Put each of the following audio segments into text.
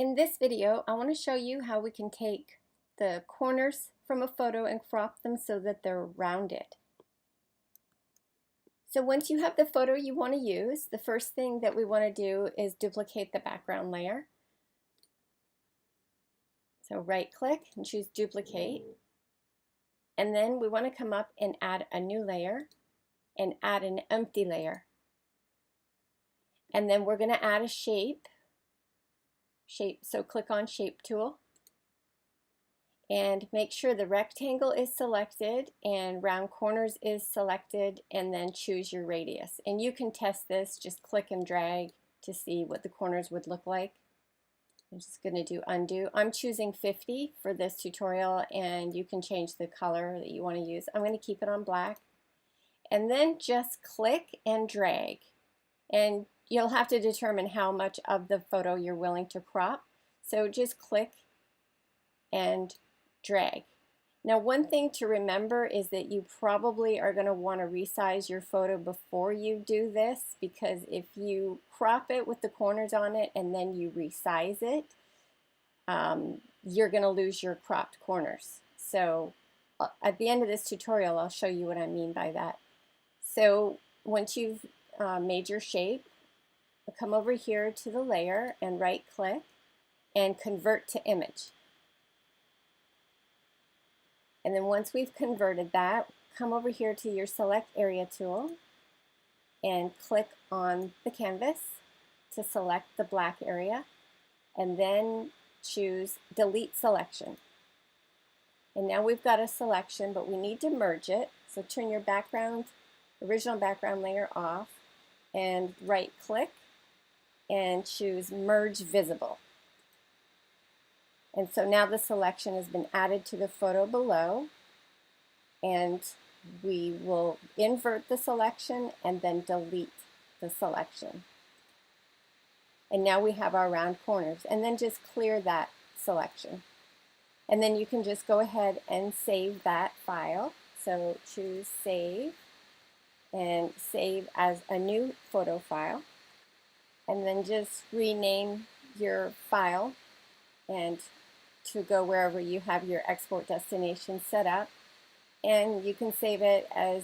In this video, I want to show you how we can take the corners from a photo and crop them so that they're rounded. So once you have the photo you want to use, the first thing that we want to do is duplicate the background layer. So right click and choose duplicate. And then we want to come up and add a new layer and add an empty layer. And then we're going to add a shape. So click on Shape tool and make sure the rectangle is selected and round corners is selected, and then choose your radius. And you can test this, just click and drag to see what the corners would look like. I'm just going to do undo. I'm choosing 50 for this tutorial, and you can change the color that you want to use. I'm going to keep it on black. And then just click and drag. And you'll have to determine how much of the photo you're willing to crop. So just click and drag. Now, one thing to remember is that you probably are going to want to resize your photo before you do this, because if you crop it with the corners on it and then you resize it, you're going to lose your cropped corners. So at the end of this tutorial, I'll show you what I mean by that. So once you've made your shape, come over here to the layer and right click and convert to image. And then once we've converted that, come over here to your select area tool and click on the canvas to select the black area, and then choose delete selection. And now we've got a selection, but we need to merge it. So turn your original background layer off and right click and choose Merge Visible. And so now the selection has been added to the photo below, and we will invert the selection and then delete the selection. And now we have our round corners, and then just clear that selection. And then you can just go ahead and save that file. So choose Save and save as a new photo file. And then just rename your file and to go wherever you have your export destination set up. And you can save it as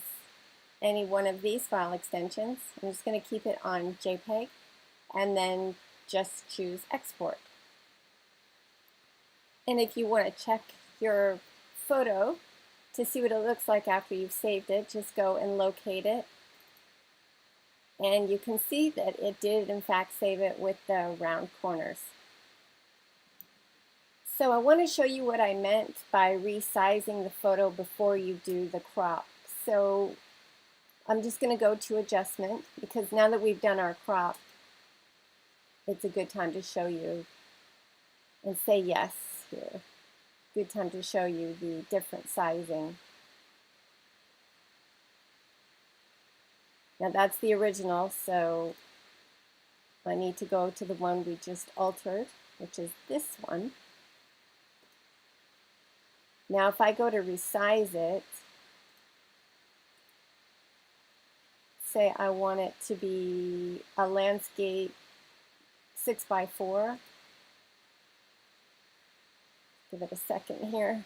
any one of these file extensions. I'm just going to keep it on JPEG, and then just choose Export. And if you want to check your photo to see what it looks like after you've saved it, just go and locate it. And you can see that it did in fact save it with the round corners. So I want to show you what I meant by resizing the photo before you do the crop. So I'm just going to go to Adjustment, because now that we've done our crop, it's a good time to show you, and say yes here. Good time to show you the different sizing. Now that's the original, so I need to go to the one we just altered, which is this one. Now if I go to resize it, say I want it to be a landscape 6x4. Give it a second here.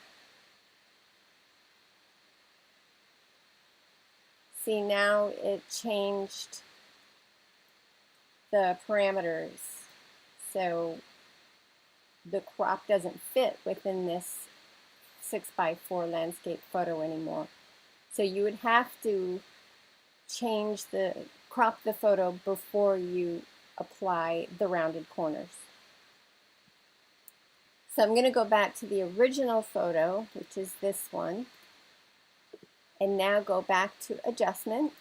See, now it changed the parameters, so the crop doesn't fit within this 6x4 landscape photo anymore. So you would have to crop the photo before you apply the rounded corners. So I'm going to go back to the original photo, which is this one, and now go back to Adjustment.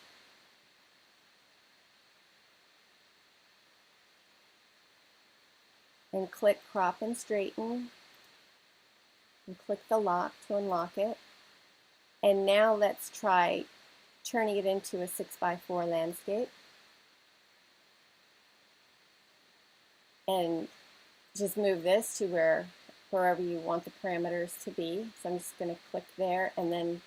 And click Crop and Straighten. And click the lock to unlock it. And now let's try turning it into a 6x4 landscape. And just move this to wherever you want the parameters to be. So I'm just going to click there and then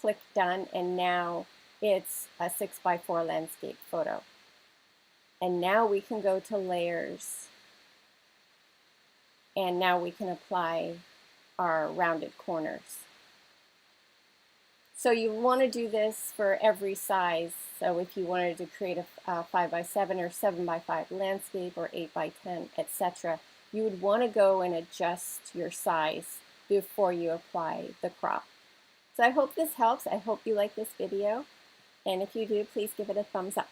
click Done, and now it's a 6x4 landscape photo. And now we can go to Layers and now we can apply our rounded corners. So you want to do this for every size. So if you wanted to create a 5x7 or 7x5 landscape or 8x10, etc., you would want to go and adjust your size before you apply the crop. So I hope this helps. I hope you like this video. And if you do, please give it a thumbs up.